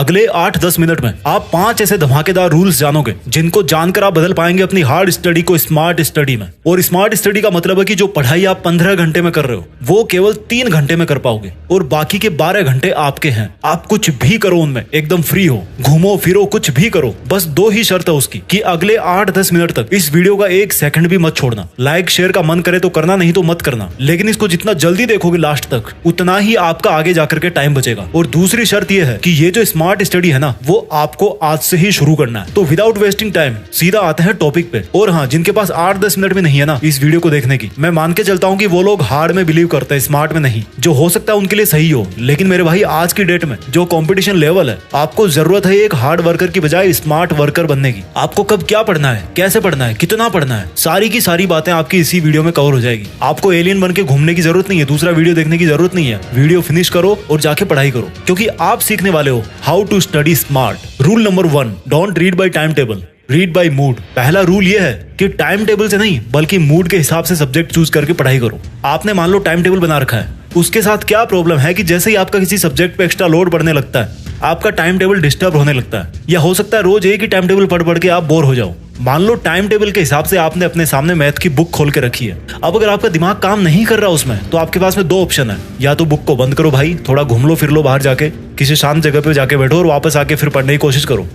अगले 8-10 मिनट में आप 5 ऐसे धमाकेदार रूल्स जानोगे जिनको जानकर आप बदल पाएंगे अपनी हार्ड स्टडी को स्मार्ट स्टडी में। और स्मार्ट स्टडी का मतलब है कि जो पढ़ाई आप 15 घंटे में कर रहे हो वो केवल 3 घंटे में कर पाओगे और बाकी के 12 घंटे आपके हैं। आप कुछ भी करो उनमें, एकदम फ्री हो, घूमो फिरो, कुछ भी करो। बस 2 ही शर्त है उसकी कि अगले 8-10 मिनट तक इस वीडियो का 1 सेकंड भी मत छोड़ना। लाइक शेयर का मन करे तो करना, नहीं तो मत करना, लेकिन इसको जितना जल्दी देखोगे लास्ट तक उतना ही आपका आगे जाकर के टाइम बचेगा। और दूसरी शर्त यह है कि ये जो स्मार्ट स्टडी है ना वो आपको आज से ही शुरू करना है। तो विदाउट वेस्टिंग टाइम सीधा आते हैं टॉपिक पे। और हाँ, जिनके पास 8-10 मिनट में नहीं है ना इस वीडियो को देखने की, मैं मान के चलता हूँ कि वो लोग हार्ड में बिलीव करते हैं, स्मार्ट में नहीं। जो हो सकता है उनके लिए सही हो, लेकिन मेरे भाई आज की डेट में जो कंपटीशन लेवल है, आपको जरूरत है एक हार्ड वर्कर की बजाय स्मार्ट वर्कर बनने की। आपको कब क्या पढ़ना है, कैसे पढ़ना है, कितना पढ़ना है, सारी की सारी बातें आपकी इसी वीडियो में कवर हो जाएगी। आपको एलियन बन के घूमने की जरूरत नहीं है, दूसरा वीडियो देखने की जरूरत नहीं है। वीडियो फिनिश करो और जाके पढ़ाई करो, क्योंकि आप सीखने वाले हो how to study smart. Rule number 1, don't read by time table, read by mood. पहला रूल ये है कि टाइम टेबल से नहीं बल्कि मूड के हिसाब से सब्जेक्ट चूज करके पढ़ाई करो। आपने मान लो टाइम टेबल बना रखा है, उसके साथ क्या प्रॉब्लम है कि जैसे ही आपका किसी सब्जेक्ट पे एक्स्ट्रा लोड बढ़ने लगता है आपका टाइम टेबल डिस्टर्ब होने लगता है, या हो सकता है रोज एक ही टाइम टेबल पढ़ पढ़ के आप बोर हो जाओ। मान लो टाइम टेबल के हिसाब से आपने अपने सामने मैथ की बुक खोल के रखी है। अब अगर आपका दिमाग काम नहीं कर रहा उसमें, तो आपके पास में 2 ऑप्शन है। या तो बुक को बंद करो भाई, थोड़ा घूम लो फिर लो बाहर जाके, किसी शांत जगह पे जाके बैठो और वापस आके फिर पढ़ने की कोशिश करो।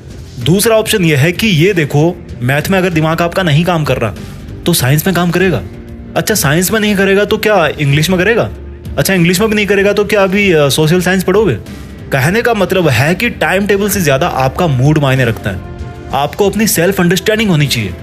दूसरा ऑप्शन यह है कि ये देखो, मैथ में अगर दिमाग आपका नहीं काम कर रहा तो साइंस में काम करेगा। अच्छा, साइंस में नहीं करेगा तो क्या इंग्लिश में करेगा? अच्छा, इंग्लिश में भी नहीं करेगा तो क्या अभी सोशल साइंस पढ़ोगे? कहने का मतलब है कि टाइम टेबल से ज्यादा आपका मूड मायने रखता है। आपको अपनी सेल्फ अंडरस्टैंडिंग होनी चाहिए,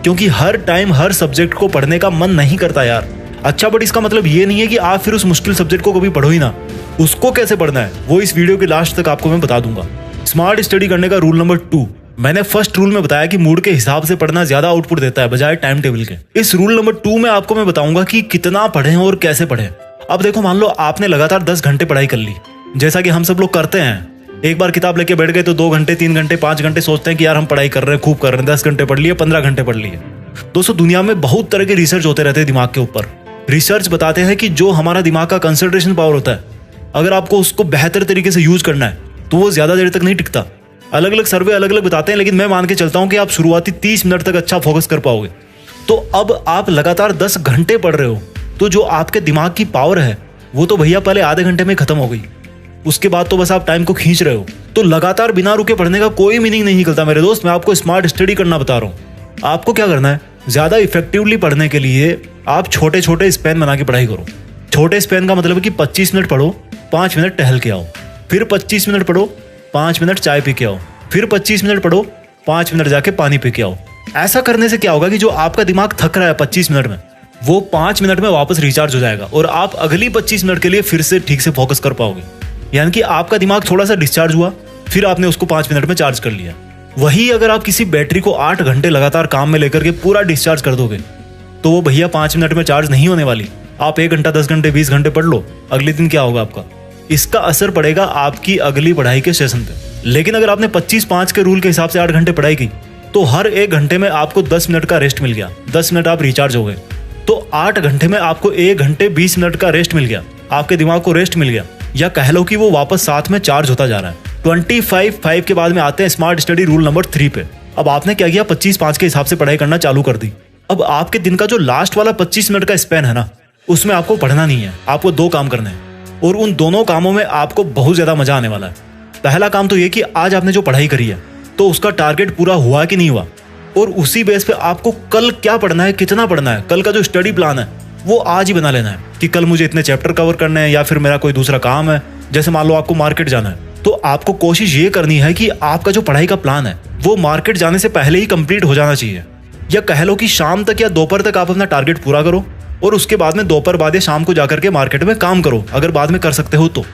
क्योंकि हर टाइम हर सब्जेक्ट को पढ़ने का मन नहीं करता यार। अच्छा, बट इसका मतलब ये नहीं है कि आप फिर उस मुश्किल सब्जेक्ट को कभी पढ़ो ही ना। उसको कैसे पढ़ना है वो इस वीडियो के लास्ट तक आपको मैं बता दूंगा। स्मार्ट स्टडी करने का रूल नंबर 2, मैंने फर्स्ट रूल में बताया कि मूड के हिसाब से पढ़ना ज्यादा आउटपुट देता है बजाय टाइम टेबल के। इस रूल नंबर 2 में आपको मैं बताऊंगा कि कितना पढ़ें और कैसे पढ़ें। अब देखो, मान लो आपने लगातार 10 घंटे पढ़ाई कर ली, जैसा कि हम सब लोग करते हैं। एक बार किताब लेके बैठ गए तो 2 घंटे, 3 घंटे, 5 घंटे सोचते हैं कि यार हम पढ़ाई कर रहे हैं, खूब कर रहे हैं, 10 घंटे पढ़ लिए, 15 घंटे पढ़ लिए। दोस्तों, दुनिया में बहुत तरह के रिसर्च होते रहते हैं दिमाग के ऊपर। रिसर्च बताते हैं कि जो हमारा दिमाग का कंसंट्रेशन पावर होता है, अगर आपको उसको बेहतर तरीके से यूज करना है तो वो ज्यादा देर तक नहीं टिकता। अलग अलग सर्वे अलग अलग बताते हैं, लेकिन मैं मान के चलता हूं कि आप शुरुआती 30 मिनट तक अच्छा फोकस कर पाओगे। तो अब आप लगातार 10 घंटे पढ़ रहे हो, तो जो आपके दिमाग की पावर है वो तो भैया पहले आधे घंटे में खत्म हो गई। उसके बाद तो बस आप टाइम को खींच रहे हो। तो लगातार बिना रुके पढ़ने का कोई मीनिंग नहीं निकलता मेरे दोस्त। मैं आपको स्मार्ट स्टडी करना बता रहा हूँ। आपको क्या करना है, ज्यादा इफेक्टिवली पढ़ने के लिए आप छोटे छोटे स्पैन बना के पढ़ाई करो। छोटे स्पैन का मतलब है कि 25 मिनट पढ़ो, 5 मिनट टहल के आओ, फिर 25 मिनट पढ़ो, 5 मिनट चाय पी के आओ, फिर 25 मिनट पढ़ो, 5 मिनट जाके पानी पी के आओ। ऐसा करने से क्या होगा कि जो आपका दिमाग थक रहा है 25 मिनट में, वो 5 मिनट में वापस रिचार्ज हो जाएगा और आप अगली 25 मिनट के लिए फिर से ठीक से फोकस कर पाओगे। यानी कि आपका दिमाग थोड़ा सा डिस्चार्ज हुआ, फिर आपने उसको 5 मिनट में चार्ज कर लिया। वही अगर आप किसी बैटरी को 8 घंटे लगातार काम में लेकर के पूरा डिस्चार्ज कर दोगे तो वो भैया 5 मिनट में चार्ज नहीं होने वाली। आप 1 घंटा, 10 घंटे, 20 घंटे पढ़ लो, अगले दिन क्या होगा आपका? इसका असर पड़ेगा आपकी अगली पढ़ाई के सेशन पे। लेकिन अगर आपने 25-5 के रूल के हिसाब से 8 घंटे पढ़ाई की तो हर 1 घंटे में आपको 10 मिनट का रेस्ट मिल गया, 10 मिनट आप रिचार्ज हो गए। तो 8 घंटे में आपको 1 घंटे 20 मिनट का रेस्ट मिल गया, आपके दिमाग को रेस्ट मिल गया, या कह लो कि वो वापस साथ में चार्ज होता जा रहा है। 25-5 के बाद में आते हैं स्मार्ट स्टडी रूल नंबर 3 पे। अब आपने क्या किया, 25-5 के हिसाब से पढ़ाई करना चालू कर दी। अब आपके दिन का जो लास्ट वाला 25 मिनट का स्पैन है ना, उसमें आपको पढ़ना नहीं है, आपको 2 काम करने हैं और उन दोनों कामों में आपको बहुत ज्यादा मजा आने वाला है। पहला काम तो ये कि आज आपने जो पढ़ाई करी है तो उसका टारगेट पूरा हुआ कि नहीं हुआ, और उसी बेस पे आपको कल क्या पढ़ना है, कितना पढ़ना है, कल का जो स्टडी प्लान है वो आज ही बना लेना है कि कल मुझे इतने चैप्टर कवर करने हैं, या फिर मेरा कोई दूसरा काम है। जैसे मान लो आपको मार्केट जाना है, तो आपको कोशिश ये करनी है कि आपका जो पढ़ाई का प्लान है वो मार्केट जाने से पहले ही कंप्लीट हो जाना चाहिए। या कह लो कि शाम तक या दोपहर तक आप अपना टारगेट पूरा करो और उसके बाद में दोपहर बाद या शाम को जाकर के मार्केट में काम करो, अगर बाद में कर सकते हो तो।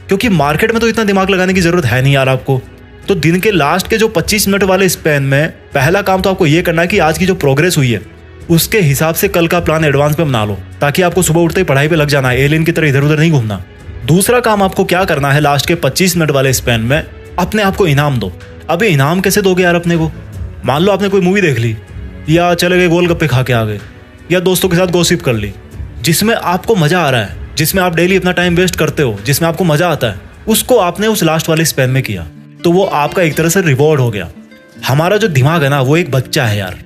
क्योंकि मार्केट में तो इतना दिमाग लगाने की जरूरत है नहीं यार आपको। तो दिन के लास्ट के जो 25 मिनट वाले स्पैन में पहला काम तो आपको ये करना है कि आज की जो प्रोग्रेस हुई है उसके हिसाब से कल का प्लान एडवांस में बना लो, ताकि आपको सुबह उठते ही पढ़ाई पे लग जाना है, एलियन की तरह इधर उधर नहीं घूमना। दूसरा काम आपको क्या करना है, लास्ट के 25 मिनट वाले स्पैन में अपने आप को इनाम दो। अबे इनाम कैसे दोगे यार अपने को? मान लो आपने कोई मूवी देख ली, या चले गए गोलगप्पे खा के आ गए, या दोस्तों के साथ गॉसिप कर ली, जिसमें आपको मजा आ रहा है, जिसमें आप डेली अपना टाइम वेस्ट करते हो, जिसमें आपको मजा आता है, उसको आपने उस लास्ट वाले स्पैन में किया। तो वो आपका एक तरह से रिवॉर्ड हो गया। हमारा जो दिमाग है ना, वो एक बच्चा है यार,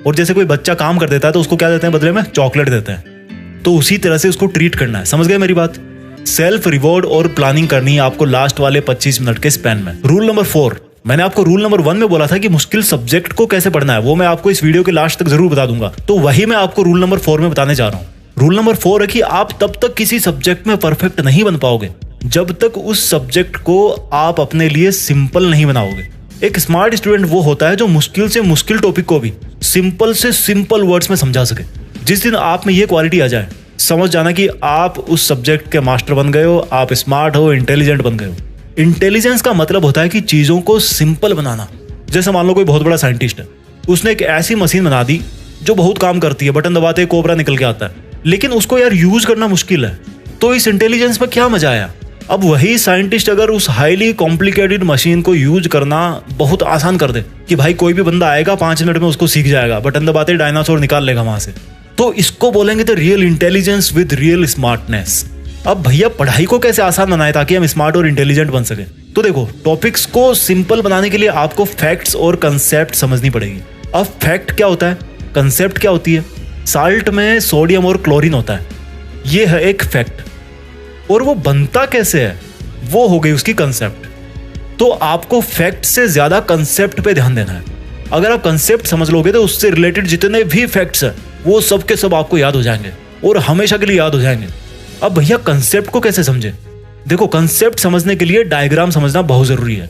और जैसे कोई बच्चा काम कर देता है तो उसको क्या देते हैं बदले में? चॉकलेट देते हैं। तो उसी तरह से उसको ट्रीट करना है। समझ गए मेरी बात? सेल्फ रिवॉर्ड और प्लानिंग करनी है आपको लास्ट वाले 25 मिनट के स्पैन में। रूल नंबर 4, मैंने आपको रूल नंबर 1 में बोला था कि मुश्किल सब्जेक्ट को कैसे पढ़ना है, वो मैं आपको इस वीडियो के लास्ट तक जरूर बता दूंगा। तो वही मैं आपको रूल नंबर 4 में बताने जा रहा हूँ। रूल नंबर 4 है कि आप तब तक किसी सब्जेक्ट में परफेक्ट नहीं बन पाओगे जब तक उस सब्जेक्ट को आप अपने लिए सिंपल नहीं बनाओगे। एक स्मार्ट स्टूडेंट वो होता है जो मुश्किल से मुश्किल टॉपिक को भी सिंपल से सिंपल वर्ड्स में समझा सके। जिस दिन आप में ये क्वालिटी आ जाए, समझ जाना कि आप उस सब्जेक्ट के मास्टर बन गए हो, आप स्मार्ट हो, इंटेलिजेंट बन गए हो। इंटेलिजेंस का मतलब होता है कि चीजों को सिंपल बनाना। जैसे मान लो कोई बहुत बड़ा साइंटिस्ट है, उसने एक ऐसी मशीन बना दी जो बहुत काम करती है, बटन दबाते कोबरा निकल के आता है, लेकिन उसको यार यूज करना मुश्किल है। तो इस इंटेलिजेंस में क्या मजा आया? अब वही साइंटिस्ट अगर उस हाईली कॉम्प्लिकेटेड मशीन को यूज करना बहुत आसान कर दे कि भाई कोई भी बंदा आएगा 5 मिनट में उसको सीख जाएगा, बटन दबाते डायनासोर निकाल लेगा वहां से, तो इसको बोलेंगे the real intelligence with real smartness. अब भैया पढ़ाई को कैसे आसान बनाए ताकि हम स्मार्ट और इंटेलिजेंट बन सके? तो देखो, टॉपिक्स को सिंपल बनाने के लिए आपको फैक्ट्स और कंसेप्ट समझनी पड़ेगी। अब फैक्ट क्या होता है, कंसेप्ट क्या होती है? साल्ट में सोडियम और क्लोरीन होता है, ये है एक फैक्ट। और वो बनता कैसे है, वो हो गई उसकी कंसेप्ट। तो आपको फैक्ट से ज्यादा कंसेप्ट पे ध्यान देना है। अगर आप कंसेप्ट समझ लोगे तो उससे रिलेटेड जितने भी फैक्ट्स हैं वो सब के सब आपको याद हो जाएंगे और हमेशा के लिए याद हो जाएंगे। अब भैया कंसेप्ट को कैसे समझे? देखो, कंसेप्ट समझने के लिए डायग्राम समझना बहुत जरूरी है।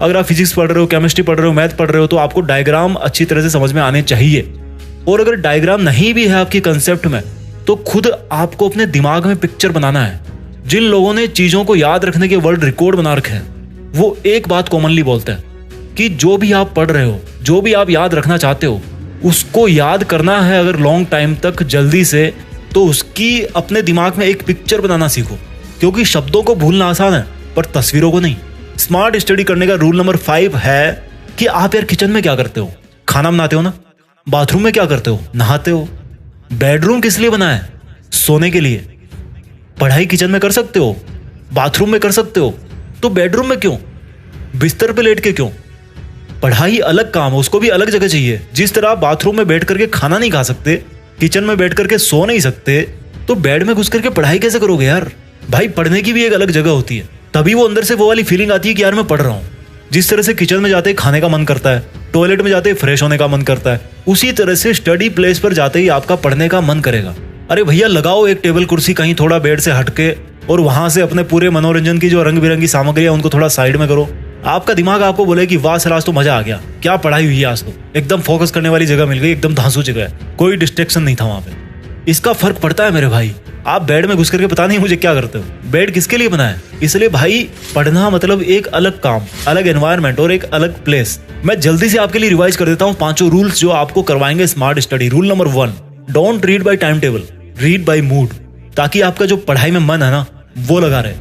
अगर आप फिजिक्स पढ़ रहे हो, केमिस्ट्री पढ़ रहे हो, मैथ पढ़ रहे हो, तो आपको डायग्राम अच्छी तरह से समझ में आने चाहिए। और अगर डायग्राम नहीं भी है आपकी कंसेप्ट में, तो खुद आपको अपने दिमाग में पिक्चर बनाना है। जिन लोगों ने चीजों को याद रखने के वर्ल्ड रिकॉर्ड बना रखे हैं, वो एक बात कॉमनली बोलते हैं कि जो भी आप पढ़ रहे हो, जो भी आप याद रखना चाहते हो, उसको याद करना है अगर लॉन्ग टाइम तक जल्दी से, तो उसकी अपने दिमाग में एक पिक्चर बनाना सीखो। क्योंकि शब्दों को भूलना आसान है पर तस्वीरों को नहीं। स्मार्ट स्टडी करने का रूल नंबर 5 है कि आप यार किचन में क्या करते हो? खाना बनाते हो ना? बाथरूम में क्या करते हो? नहाते हो। बेडरूम किस लिए बना है? सोने के लिए। पढ़ाई किचन में कर सकते हो, बाथरूम में कर सकते हो, तो बेडरूम में क्यों? बिस्तर पे लेट के क्यों? पढ़ाई अलग काम है, उसको भी अलग जगह चाहिए। जिस तरह आप बाथरूम में बैठ करके खाना नहीं खा सकते, किचन में बैठ करके सो नहीं सकते, तो बेड में घुस करके पढ़ाई कैसे करोगे यार? भाई पढ़ने की भी एक अलग जगह होती है, तभी वो अंदर से वो वाली फीलिंग आती है कि यार मैं पढ़ रहा हूँ। जिस तरह से किचन में जाते ही खाने का मन करता है, टॉयलेट में जाते ही फ्रेश होने का मन करता है, उसी तरह से स्टडी प्लेस पर जाते ही आपका पढ़ने का मन करेगा। अरे भैया लगाओ एक टेबल कुर्सी कहीं थोड़ा बेड से हटके, और वहां से अपने पूरे मनोरंजन की जो रंग बिरंगी सामग्री है उनको थोड़ा साइड में करो। आपका दिमाग आपको बोले कि वाह सर आज तो मजा आ गया, क्या पढ़ाई हुई है आज तो, एकदम फोकस करने वाली जगह मिल गई, एकदम धांसू जगह है, कोई डिस्ट्रैक्शन नहीं था वहां पे। इसका फर्क पड़ता है मेरे भाई। आप बेड में घुस करके पता नहीं मुझे क्या करते हो। बेड किसके लिए बना है? इसलिए भाई पढ़ना मतलब एक अलग काम, अलग एनवायरनमेंट और एक अलग प्लेस। मैं जल्दी से आपके लिए रिवाइज कर देता हूँ 5 रूल्स जो आपको करवाएंगे smart study. Rule number 1, don't read by time table, read by mood, ताकि आपका जो पढ़ाई में मन है ना वो लगा रहे।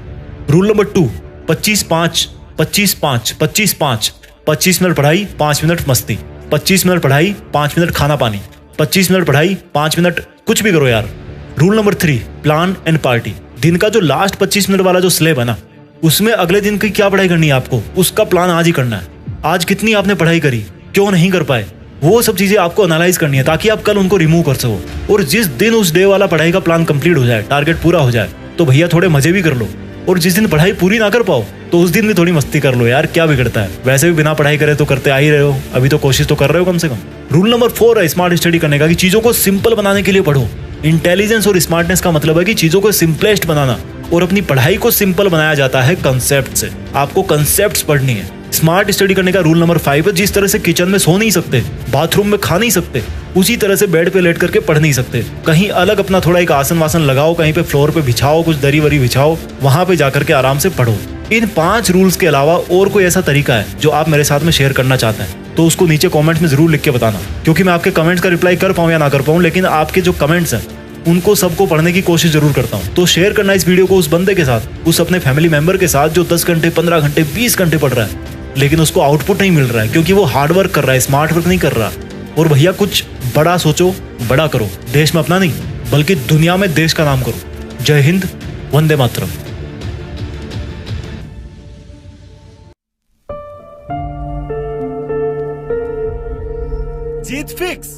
रूल नंबर 2, 25-5, 25-5, 25-5, 25 मिनट पढ़ाई, 5 मिनट मस्ती, 25 मिनट पढ़ाई, 5 मिनट खाना पानी, 25 मिनट पढ़ाई, 5 मिनट कुछ भी करो यार। Rule number 3, plan and party. दिन का जो लास्ट 25 मिनट वाला जो स्लेब है ना, उसमें अगले दिन की क्या पढ़ाई करनी है आपको, उसका प्लान आज ही करना है। आज कितनी आपने पढ़ाई करी, क्यों नहीं कर पाए, वो सब चीजें आपको एनालाइज करनी है ताकि आप कल उनको रिमूव कर सको। और जिस दिन उस डे वाला पढ़ाई का प्लान कंप्लीट हो जाए, टारगेट पूरा हो जाए, तो भैया थोड़े मजे भी कर लो। और जिस दिन पढ़ाई पूरी ना कर पाओ तो उस दिन भी थोड़ी मस्ती कर लो यार, क्या बिगड़ता है? वैसे भी बिना पढ़ाई करे तो करते आ ही रहे हो, अभी तो कोशिश तो कर रहे हो कम से कम। रूल नंबर 4 है स्मार्ट स्टडी करने का कि चीजों को सिंपल बनाने के लिए पढ़ो। इंटेलिजेंस और स्मार्टनेस का मतलब है कि चीजों को सिंपलेस्ट बनाना, और अपनी पढ़ाई को सिंपल बनाया जाता है कंसेप्ट से। आपको कंसेप्ट्स पढ़नी है। स्मार्ट स्टडी करने का रूल नंबर 5 है, जिस तरह से किचन में सो नहीं सकते, बाथरूम में खा नहीं सकते, उसी तरह से बेड पे लेट करके पढ़ नहीं सकते। कहीं अलग अपना थोड़ा एक आसन वासन लगाओ, कहीं पे फ्लोर पे बिछाओ, कुछ दरी वरी बिछाओ, वहां पे जाकर के आराम से पढ़ो। इन 5 रूल्स के अलावा और कोई ऐसा तरीका है जो आप मेरे साथ में शेयर करना चाहते हैं तो उसको नीचे कमेंट में जरूर लिख के बताना, क्योंकि मैं आपके कमेंट्स का रिप्लाई कर पाऊं या ना कर पाऊं, लेकिन आपके जो कमेंट्स हैं उनको सबको पढ़ने की कोशिश जरूर करता हूं। तो शेयर करना इस वीडियो को उस बंदे के साथ, उस अपने फैमिली मेंबर के साथ जो 10 घंटे, 15 घंटे, 20 घंटे पढ़ रहा है, लेकिन उसको आउटपुट नहीं मिल रहा है क्योंकि वो हार्ड वर्क कर रहा है, स्मार्ट वर्क नहीं कर रहा। और भैया कुछ बड़ा सोचो, बड़ा करो। देश में अपना नहीं बल्कि दुनिया में देश का नाम करो। जय हिंद, वंदे मातरम। जीत फिक्स।